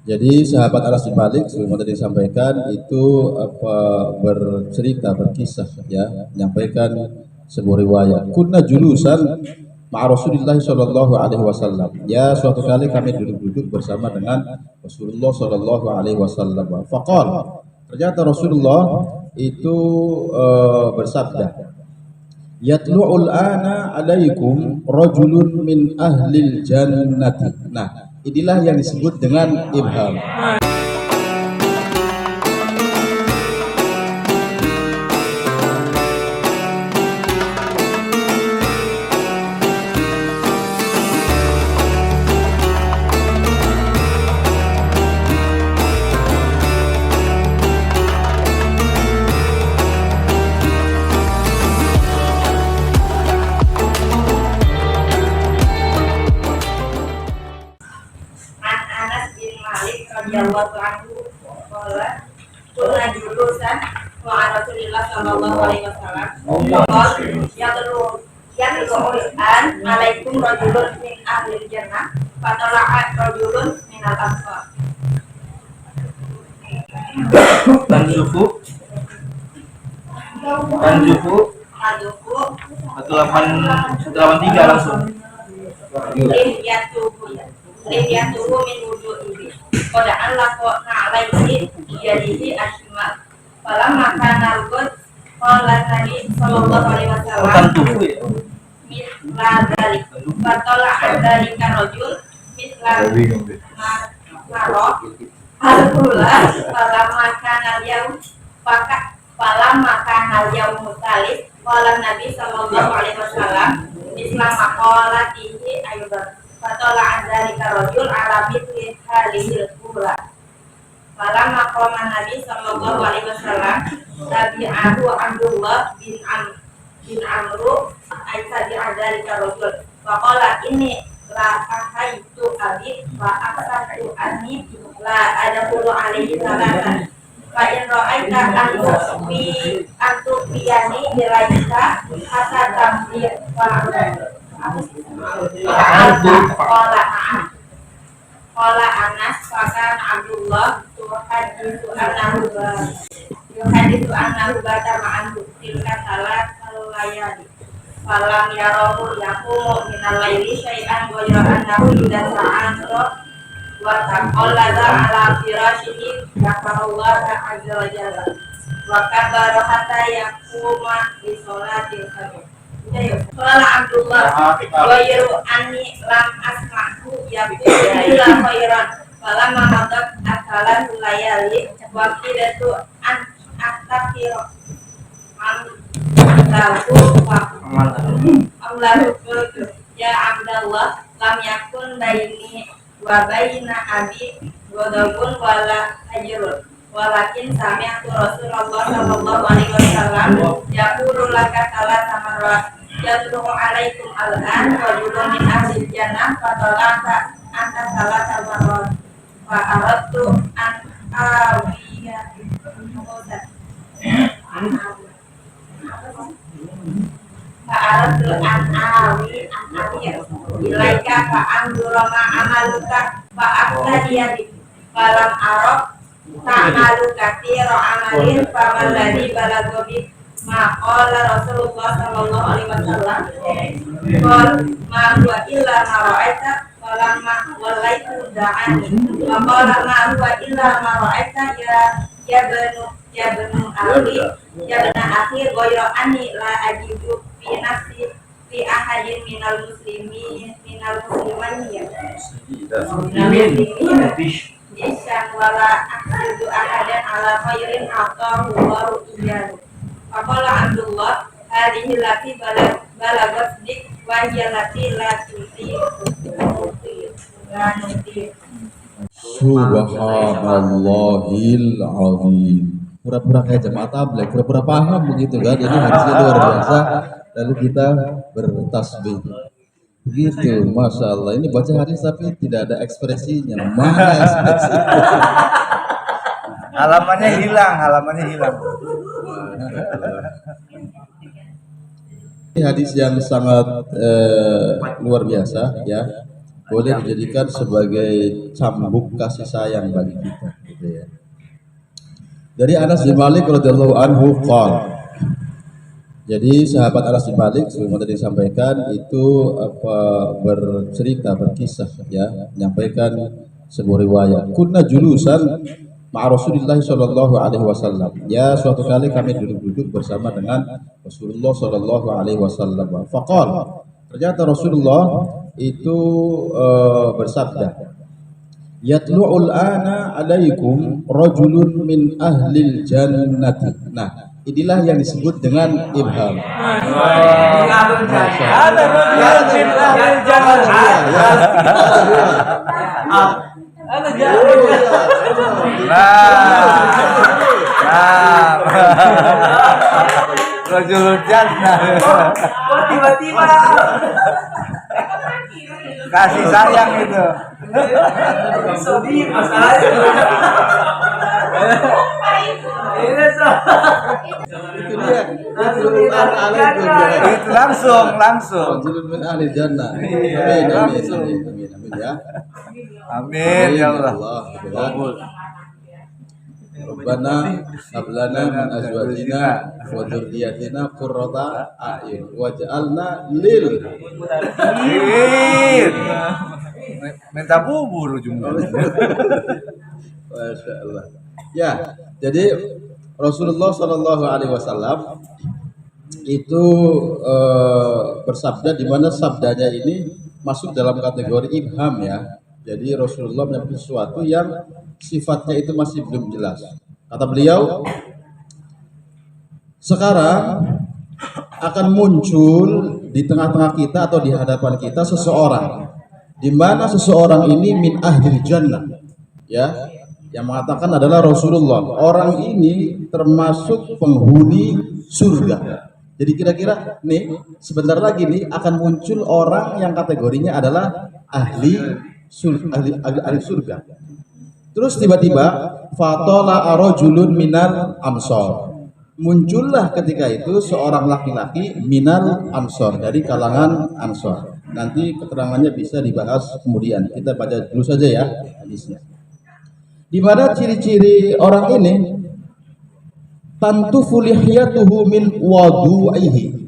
Jadi sahabat Anas bin Malik sebagaimana tadi disampaikan itu bercerita berkisah ya, menyampaikan sebuah riwayat. Kunna julusan ma'a Rasulillah sallallahu alaihi wasallam. Ya, suatu kali kami duduk-duduk bersama dengan Rasulullah sallallahu alaihi wasallam. Faqala, ternyata Rasulullah itu bersabda, Yatlu'ul ana alaikum rajulun min ahlil jannati. Nah, inilah yang disebut dengan ibham. Radhiyallahu anhu qala kunna julusan wa Rasulillah sallallahu alaihi wasallam yatlu an alaikum rajulun min ahli jannah fatala'a rajulun min al-ansar. Tanjufu 183 langsung. Liyatuhu min wudu'ihi Kodaan lako na'alaihi iyadihi ashimal Falamma kana al-gud Qala Nabi sallallahu alaihi wasallam Mithla dhalik Fatola adhalika rajul Mithla maro Al-Qula Falamma kana al-yawm Falamma kana al-yawm mutalib Qala Nabi sallallahu alaihi wasallam Mithla maqalatihi ayudan Fatola adzalika rajul ala mithli halihil kubra. Falamma qama Nabi sallallahu alaihi wasallam tabi'ahu Abdullah bin Amru aisadi adzalika rajul. Faqala inni la ahaitu abi wa aqsatu anni la adkhulu alaihi salatan. Fa in ra'aita antu biyani ilaika hatta tamdir wa Qala Anas fakan Abdullah yuhadithu annahu bata ma'an tilka salat al-layali falam yarahu yaqumu minal layli syai'an wa annahu idza sa'anto wa taqallada ala firashihi yakarullah azza wa jalla wa kabara hatta yaquma li sholatil fajr. Qala Abdullah wa yaru anni lam asma'hu yaqulu illa khairan falamma madat akalan layali wa qidatu an atakira Allahu ya Abdullah lam yakun baini wa baina abi ghadabun wala ajrun walakin sami'tu Rasulullah sallallahu alaihi wasallam yaqulu laka salata marrat yatlu alaikum al-an rajulun min ahli jannah fatalaka anta salata marrat fa aradtu an awiya ilaika fa andura ma amaluka fa aqtadiyati falam arab ta'malu katsira amalin faman ladzi balagobi maqala Rasulullah sallallahu alaihi wasallam qol ma huwa illa ma ra'aita falamma wallaitu da'ani wa qala ma huwa illa ma ra'aita ya banu akhi ghayra anni la ajidu fi nafsi fi ahadin minal muslimin ya Isan wala akhridu ahadan ala khairin atahu waru iyahu. Faqala Abdullah hadihi lati balagat dik wa hiya lati la tuti la nuti. Subhanallahil azim. Pura-pura kayak jemaah tabligh, pura-pura paham begitu kan. Ini hadisnya luar biasa. Lalu kita bertasbih. Begitu, masya Allah. Ini baca hadis tapi tidak ada ekspresinya. Mana ekspresinya? Halamannya hilang. Ini hadis yang sangat luar biasa ya. boleh dijadikan sebagai cambuk kasih sayang bagi kita, gitu ya. Dari Anas bin Malik radhiyallahu anhu qala. Jadi sahabat Anas bin Malik sebagaimana tadi disampaikan itu bercerita, berkisah ya, menyampaikan sebuah riwayat. Kunna julusan ma'a Rasulillah sallallahu alaihi wasallam. Ya, suatu kali kami duduk-duduk bersama dengan Rasulullah sallallahu alaihi wasallam. Faqala, ternyata Rasulullah itu bersabda, yatlu'ul ana alaikum rajulun min ahlil jannati. Nah, inilah yang disebut dengan ibham. Ada rojul min ahlil jannah. Ada jannah. Rojul jannah. Kok tiba-tiba Kasih sayang itu. sedih masalahnya. Itu dia. Itu langsung. Rajulun min ahli jannah. Iya, langsung. Amin ya. Amin ya Allah. Rabbana hab lana min azwajina wa dzurriyyatina qurrata a'yun waj'alna lil Minta bubur ujungnya. Masya Allah. Ya, jadi Rasulullah Shallallahu Alaihi Wasallam itu bersabda, di mana sabdanya ini masuk dalam kategori ibham ya. Jadi Rasulullah menyampaikan sesuatu yang sifatnya itu masih belum jelas. Kata beliau, sekarang akan muncul di tengah-tengah kita atau di hadapan kita seseorang, di mana seseorang ini min ahli jannah, ya, yang mengatakan adalah Rasulullah. Orang ini termasuk penghuni surga. Jadi kira-kira nih sebentar lagi nih akan muncul orang yang kategorinya adalah ahli surga. Terus tiba-tiba fatola arojulun minal ansor. Muncullah ketika itu seorang laki-laki minal ansor, dari kalangan ansor. Nanti keterangannya bisa dibahas kemudian. Kita baca dulu saja ya hadisnya. Di mana ciri-ciri orang ini? Tantufu lihyatuhu min wadu'ihi.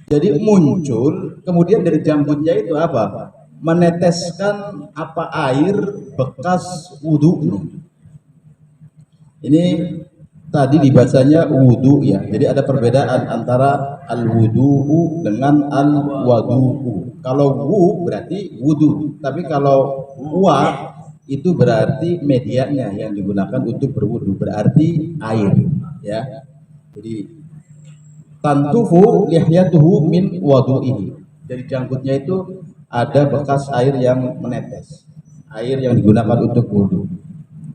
Jadi muncul, kemudian dari jambutnya itu apa? Meneteskan apa air bekas wudunya. Ini tadi dibacanya wudu ya. Jadi ada perbedaan antara al-wudu'u dengan al-wadu'u. Kalau wu berarti wudu, tapi kalau wa itu berarti medianya yang digunakan untuk berwudu, berarti air ya. Jadi tantufu lihyatuhu min wadu'ihi. Dari janggutnya itu ada bekas air yang menetes, air yang digunakan untuk wudu.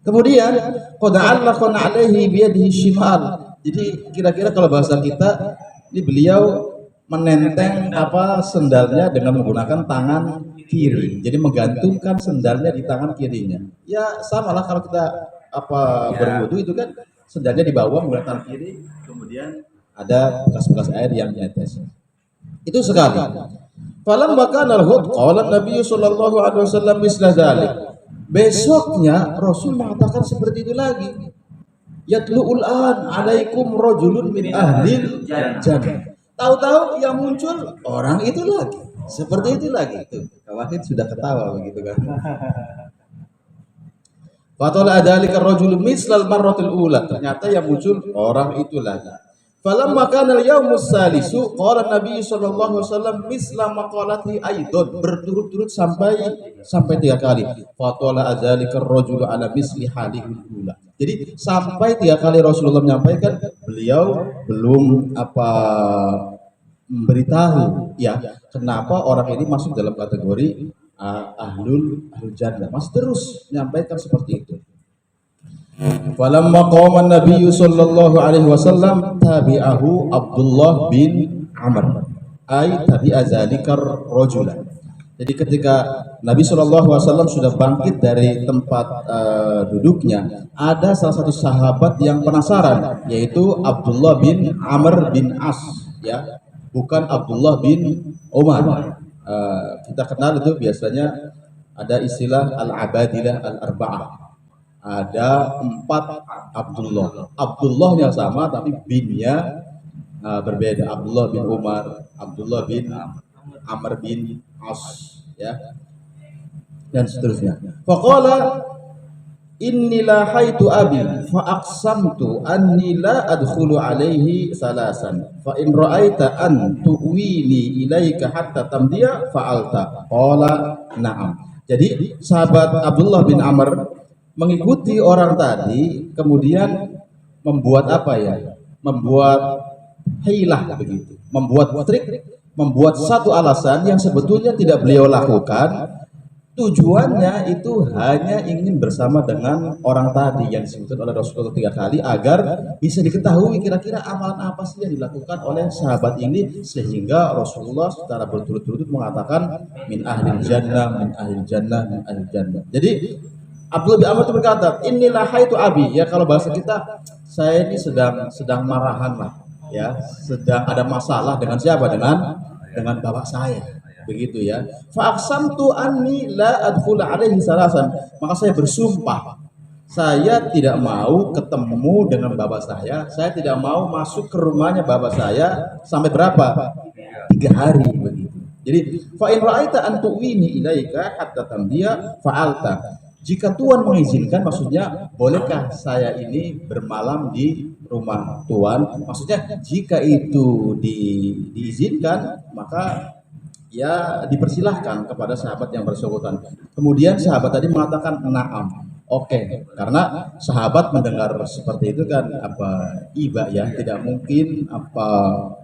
Kemudian qad allaqana alaihi biyadihi shimal. Jadi kira-kira kalau bahasa kita ini beliau menenteng sendalnya dengan menggunakan tangan kiri. Jadi menggantungkan sendalnya di tangan kirinya. Ya samalah kalau kita berwudu itu kan sendalnya di bawah menggunakan tangan kiri, kemudian ada bekas-bekas air yang menetes. Itu sekali. Falam bakana al-hud qala Nabi sallallahu alaihi wasallam misla dzalik. Besoknya Rasul mengatakan seperti itu lagi. Yatlu'ul an alaikum rajulun min ahlil jannah. Tahu-tahu yang muncul orang itu lagi. Seperti itu lagi. Tuh, Wahid sudah ketawa begitu kan. Fatala dzalika ar-rajulu mislal marratil ula. Ternyata yang muncul orang itu lagi. Falamma kana al-yawmus salisu qala Nabi sallallahu alaihi wasallam misla maqalati aidan, berturut-turut sampai 3 kali. Fatala adzalika ar-rajulu ala misli halihil ula. Jadi sampai 3 kali Rasulullah menyampaikan, beliau belum memberitahu ya kenapa orang ini masuk dalam kategori ahlul jannah. Masih terus menyampaikan seperti itu. Falamma qama an-nabiy sallallahu alaihi wasallam tabi'ahu Abdullah bin Amr ay tabi'a zalikar rajulan. Jadi ketika Nabi sallallahu alaihi wasallam sudah bangkit dari tempat duduknya, ada salah satu sahabat yang penasaran, yaitu Abdullah bin Amr bin As ya, bukan Abdullah bin Umar. Kita kenal itu biasanya Ada istilah al-abadilah al-arba'ah. Ada 4 Abdullah. Abdullah yang sama tapi binnya berbeda. Abdullah bin Umar, Abdullah bin Amr bin As, ya, dan seterusnya. Faqala inni lahaitu abi fa aqsamtu anni la adkhulu alaihi salasan fa in ra'aita an tuwini ilaika hatta tamdiya fa'alta. Qala na'am. Jadi sahabat Abdullah bin Amr mengikuti orang tadi, kemudian membuat apa ya? Membuat hilah begitu, membuat trik, membuat satu alasan yang sebetulnya tidak beliau lakukan. Tujuannya itu hanya ingin bersama dengan orang tadi yang disebutkan oleh Rasulullah 3 kali agar bisa diketahui kira-kira amalan apa sih yang dilakukan oleh sahabat ini, sehingga Rasulullah secara berturut-turut mengatakan min ahlil jannah, min ahlil jannah, min ahlil jannah. Jadi Abdullah bin Amr itu berkata, inilah itu abi, ya kalau bahasa kita, saya ini sedang marahan lah, ya, sedang ada masalah dengan siapa, dengan bapak saya. Begitu ya. Fa aqsamtu anni la adkhul alaihi salasan. Maka saya bersumpah saya tidak mau ketemu dengan bapak saya tidak mau masuk ke rumahnya bapak saya sampai berapa? 3 hari begitu. Jadi fa in ra'aita an tuwini ilaika hatta tamdiya fa'alta. Jika Tuhan mengizinkan, maksudnya bolehkah saya ini bermalam di rumah Tuhan? Maksudnya jika itu diizinkan, maka ya dipersilahkan kepada sahabat yang bersangkutan. Kemudian sahabat tadi mengatakan na'am. Oke, karena sahabat mendengar seperti itu kan iba ya, tidak mungkin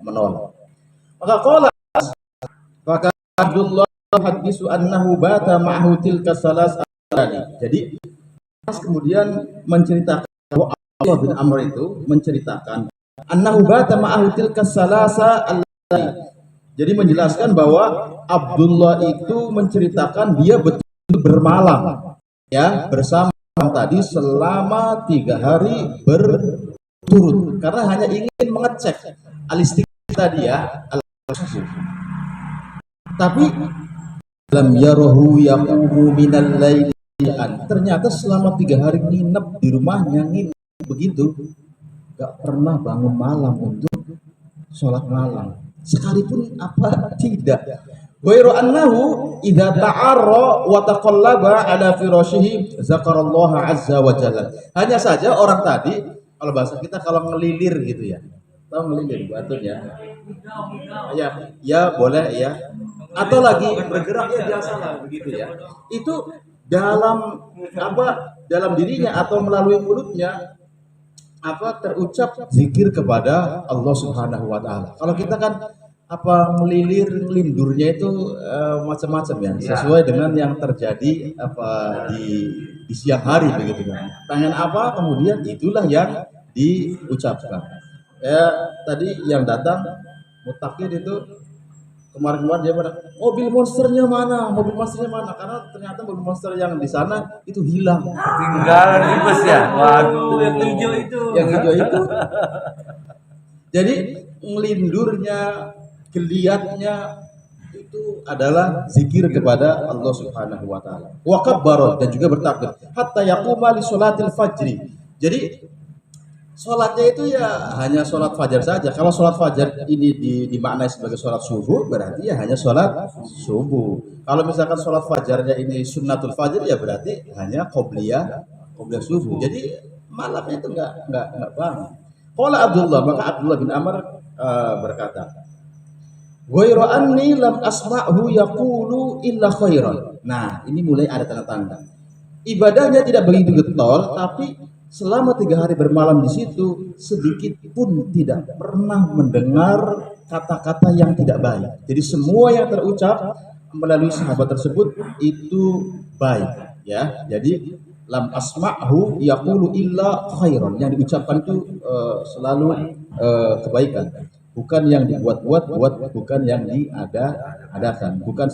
menolak. Maka qala maka Abdullah hadisu annahu bata ma'ahu tilka salas alani. Jadi kemudian menceritakan bahwa Abdullah bin Amr itu menceritakan annahu bata ma'ahu tilka salasa alani. Jadi menjelaskan bahwa Abdullah itu menceritakan dia betul bermalam ya bersama tadi selama 3 hari berturut, karena hanya ingin mengecek alistik tadi ya. Tapi lam yarahu yaqumu minal laili, ternyata selama 3 hari nginep di rumahnya, nginep begitu, gak pernah bangun malam untuk sholat malam sekalipun tidak. Ghairu annahu idza ta'arra wa taqallaba ala firashihi zakarallaha azza wa jalla. Hanya saja orang tadi, kalau bahasa kita kalau ngelilir gitu ya. Tahu ngelilir batunya? Ya boleh ya. Atau lagi bergerak ya biasalah begitu ya. Itu dalam dalam dirinya atau melalui mulutnya terucap zikir kepada Allah Subhanahu wa taala. Kalau kita kan melilir lindurnya itu macam-macam ya, sesuai dengan yang terjadi di siang hari begitu kan. Pengen kemudian itulah yang diucapkan. Ya tadi yang datang mutakin itu kemarin dia pada mobil monsternya mana, karena ternyata mobil monster yang di sana itu hilang, Tinggalan di bus ya. Waduh, yang hijau itu. Jadi ngelindurnya, geliatnya itu adalah zikir kepada Allah Subhanahu wa taala. Wa kabbara, dan juga bertakbir hatta yaquma li sholatil fajri. Jadi sholatnya itu ya hanya sholat fajar saja. Kalau sholat fajar ini dimaknai sebagai sholat subuh, berarti ya hanya sholat subuh. Kalau misalkan sholat fajarnya ini sunnatul fajar, ya berarti hanya qobliyah subuh. Jadi malamnya itu enggak bangun. Qala Abdullah, maka Abdullah bin Amr berkata, ghairu anni lam asma'hu yaqulu illa khairan. Nah, ini mulai ada tanda-tanda. Ibadahnya tidak begitu getol, tapi selama 3 hari bermalam di situ sedikit pun tidak pernah mendengar kata-kata yang tidak baik. Jadi semua yang terucap melalui sahabat tersebut itu baik ya. Jadi lam asma'hu yaqulu illa khairan, yang diucapkan itu selalu kebaikan, bukan yang dibuat-buat, bukan yang diada-adakan, bukan